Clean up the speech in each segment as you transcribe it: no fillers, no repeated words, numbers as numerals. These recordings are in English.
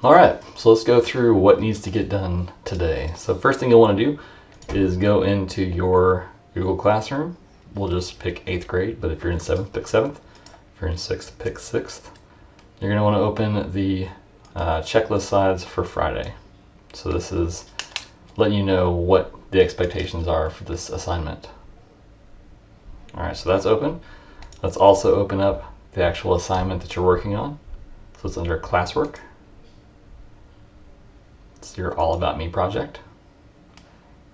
Alright, so let's go through what needs to get done today. So first thing you'll want to do is go into your Google Classroom. We'll just pick 8th grade, but if you're in 7th, pick 7th. If you're in 6th, pick 6th. You're going to want to open the checklist slides for Friday. So this is letting you know what the expectations are for this assignment. Alright, so that's open. Let's also open up the actual assignment that you're working on. So it's under classwork. It's your All About Me project.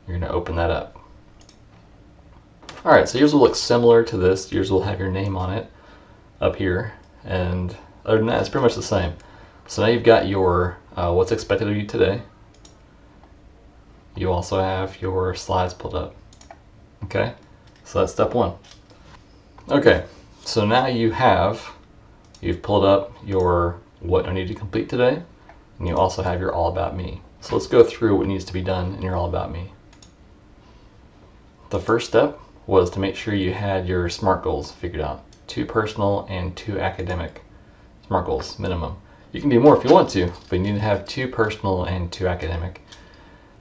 You're going to open that up. Alright, so yours will look similar to this. Yours will have your name on it up here. And other than that, it's pretty much the same. So now you've got your what's expected of you today. You also have your slides pulled up. Okay, so that's step one. Okay, so now you've pulled up your what I need to complete today, and you also have your All About Me. So let's go through what needs to be done in your All About Me. The first step was to make sure you had your SMART goals figured out. 2 personal and 2 academic SMART goals minimum. You can do more if you want to, but you need to have 2 personal and 2 academic.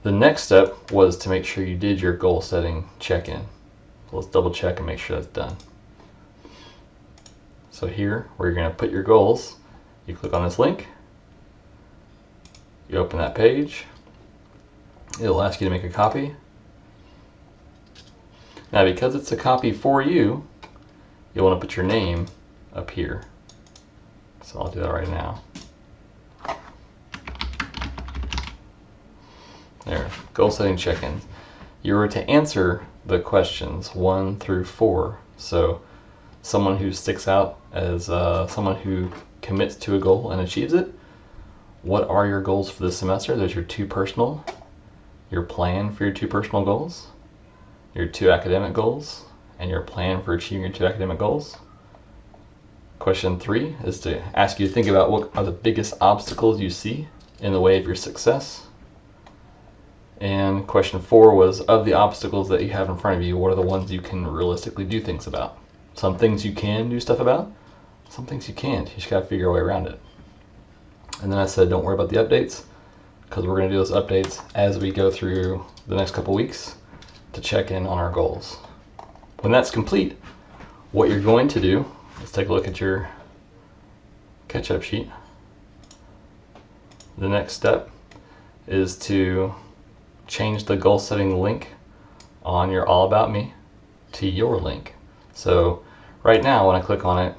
The next step was to make sure you did your goal setting check-in. So let's double check and make sure that's done. So here, where you're going to put your goals, you click on this link, you open that page, it'll ask you to make a copy. Now because it's a copy for you, you'll want to put your name up here. So I'll do that right now. There, goal setting check-ins. You were to answer the questions 1 through 4. So someone who sticks out as someone who commits to a goal and achieves it. What are your goals for this semester? There's your 2 personal, your plan for your 2 personal goals, your 2 academic goals, and your plan for achieving your 2 academic goals. Question 3 is to ask you to think about what are the biggest obstacles you see in the way of your success. And question 4 was, of the obstacles that you have in front of you, what are the ones you can realistically do things about? Some things you can do stuff about, some things you can't. You just gotta figure a way around it. And then I said, don't worry about the updates, because we're gonna do those updates as we go through the next couple weeks to check in on our goals. When that's complete, what you're going to do, let's take a look at your catch-up sheet. The next step is to change the goal setting link on your All About Me to your link. So right now when I click on it,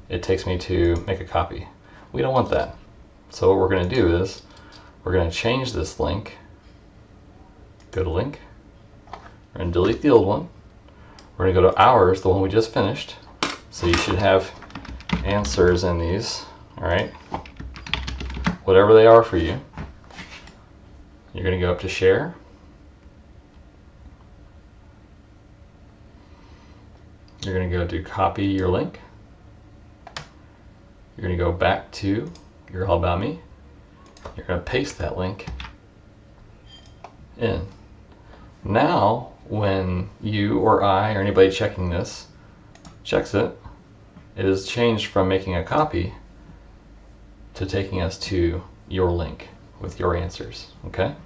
it takes me to make a copy. We don't want that. So what we're going to do is we're going to change this link. Go to link. We're going to delete the old one. We're going to go to ours, the one we just finished. So you should have answers in these, all right? Whatever they are for you. You're going to go up to share. You're going to go to copy your link. You're going to go back to your All About Me. You're going to paste that link in. Now, when you or I or anybody checking this checks it, it is changed from making a copy to taking us to your link with your answers, okay?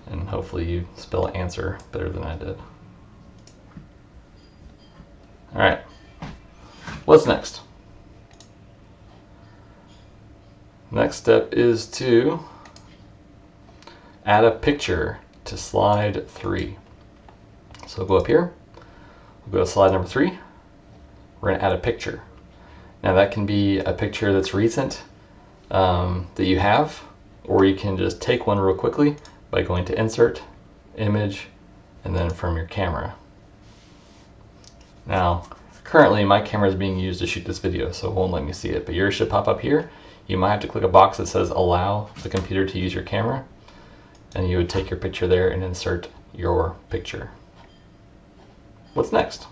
And hopefully you spell answer better than I did. All right, what's next? Next step is to add a picture to slide 3. So go up here, we'll go to slide number 3. We're going to add a picture. Now that can be a picture that's recent that you have, or you can just take one real quickly by going to Insert, Image, and then from your camera. Now, currently my camera is being used to shoot this video, so it won't let me see it, but yours should pop up here. You might have to click a box that says allow the computer to use your camera, and you would take your picture there and insert your picture. What's next?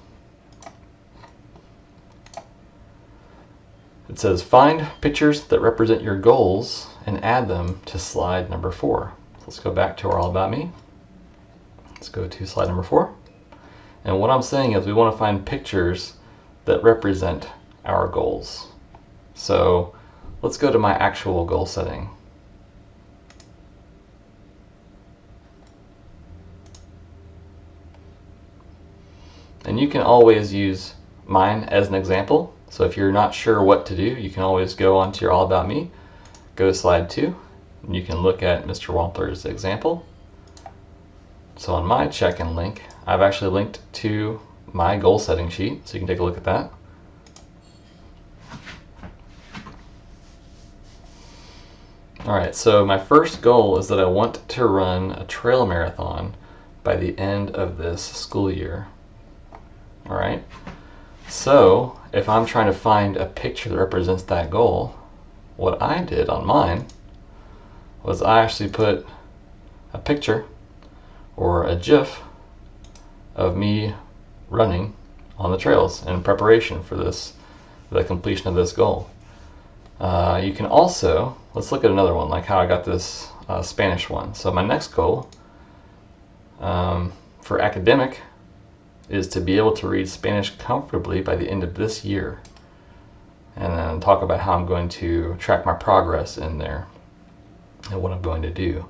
It says find pictures that represent your goals and add them to slide number 4. So let's go back to our All About Me. Let's go to slide number 4. And what I'm saying is we want to find pictures that represent our goals. So let's go to my actual goal setting. And you can always use mine as an example. So if you're not sure what to do, you can always go onto your All About Me, go to slide 2, and you can look at Mr. Wampler's example. So on my check-in link, I've actually linked to my goal setting sheet, so you can take a look at that. Alright, so my first goal is that I want to run a trail marathon by the end of this school year. Alright, so if I'm trying to find a picture that represents that goal, what I did on mine was I actually put a picture or a GIF of me running on the trails in preparation for the completion of this goal. You can also, let's look at another one, like how I got this Spanish one. So my next goal for academic is to be able to read Spanish comfortably by the end of this year. And then talk about how I'm going to track my progress in there and what I'm going to do.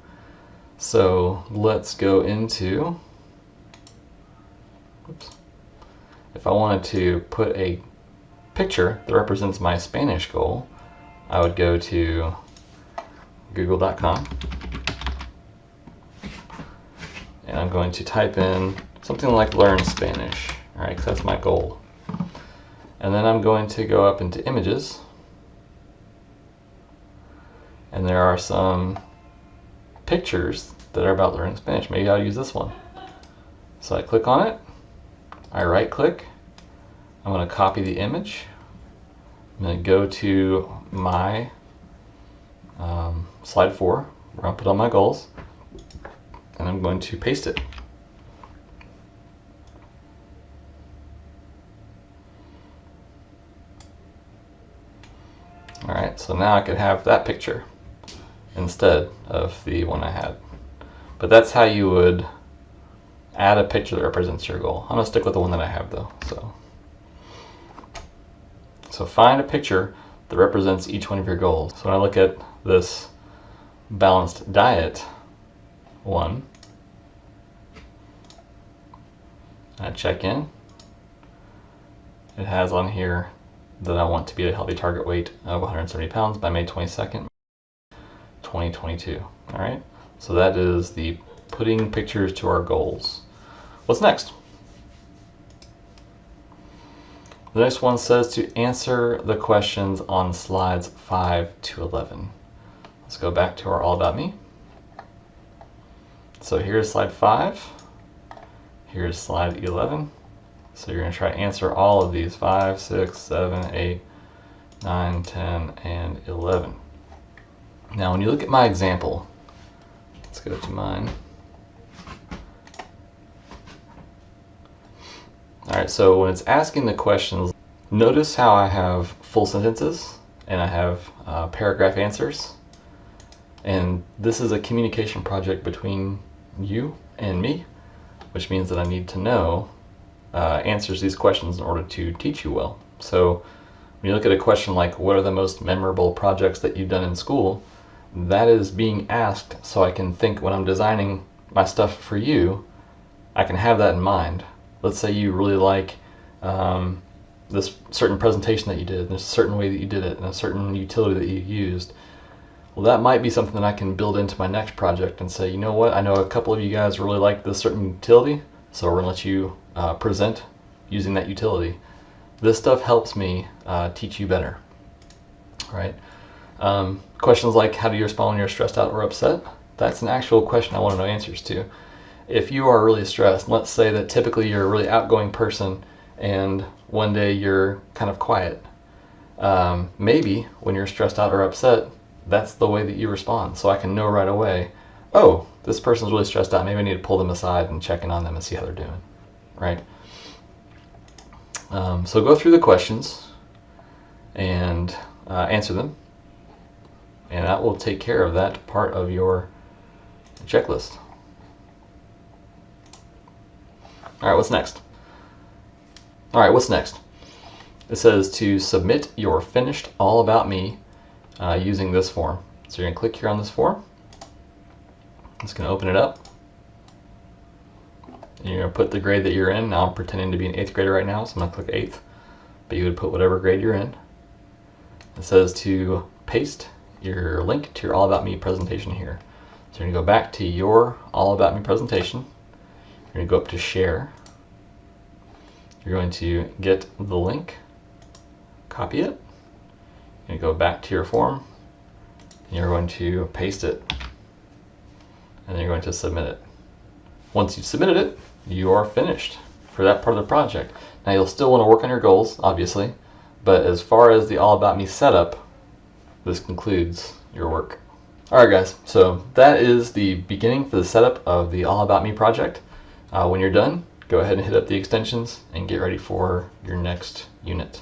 So let's go into, oops, if I wanted to put a picture that represents my Spanish goal, I would go to google.com and I'm going to type in something like learn Spanish, all right, because that's my goal. And then I'm going to go up into images, and there are some pictures that are about learning Spanish. Maybe I'll use this one. So I click on it, I right click, I'm going to copy the image, I'm going to go to my slide 4 where I'll put all my goals, and I'm going to paste it. Alright, so now I could have that picture instead of the one I had. But that's how you would add a picture that represents your goal. I'm going to stick with the one that I have though. So find a picture that represents each one of your goals. So when I look at this balanced diet one, I check in. It has on here that I want to be at a healthy target weight of 170 pounds by May 22nd, 2022. All right, so that is the putting pictures to our goals. What's next? The next one says to answer the questions on slides 5 to 11. Let's go back to our All About Me. So here's slide 5. Here's slide 11. So you're going to try to answer all of these 5, 6, 7, 8, 9, 10, and 11. Now when you look at my example, let's go to mine. Alright, so when it's asking the questions, notice how I have full sentences and I have paragraph answers. And this is a communication project between you and me, which means that I need to know answers to these questions in order to teach you well. So when you look at a question like, what are the most memorable projects that you've done in school? That is being asked so I can think when I'm designing my stuff for you, I can have that in mind. Let's say you really like this certain presentation that you did, and a certain way that you did it, and a certain utility that you used. Well, that might be something that I can build into my next project and say, you know what, I know a couple of you guys really like this certain utility, so we're going to let you present using that utility. This stuff helps me teach you better, right? Questions like, how do you respond when you're stressed out or upset? That's an actual question I want to know answers to. If you are really stressed, let's say that typically you're a really outgoing person and one day you're kind of quiet. Maybe when you're stressed out or upset, that's the way that you respond. So I can know right away, oh, this person's really stressed out. Maybe I need to pull them aside and check in on them and see how they're doing, right? So go through the questions and answer them. And that will take care of that part of your checklist. All right, what's next? All right, what's next? It says to submit your finished All About Me using this form. So you're going to click here on this form. It's going to open it up. And you're going to put the grade that you're in. Now I'm pretending to be an 8th grader right now, so I'm going to click 8th. But you would put whatever grade you're in. It says to paste your link to your All About Me presentation here. So you're going to go back to your All About Me presentation. You're going to go up to share. You're going to get the link, copy it. You're going to go back to your form. And you're going to paste it. And then you're going to submit it. Once you've submitted it, you are finished for that part of the project. Now you'll still want to work on your goals, obviously, but as far as the All About Me setup, this concludes your work. Alright guys, so that is the beginning for the setup of the All About Me project. When you're done, go ahead and hit up the extensions and get ready for your next unit.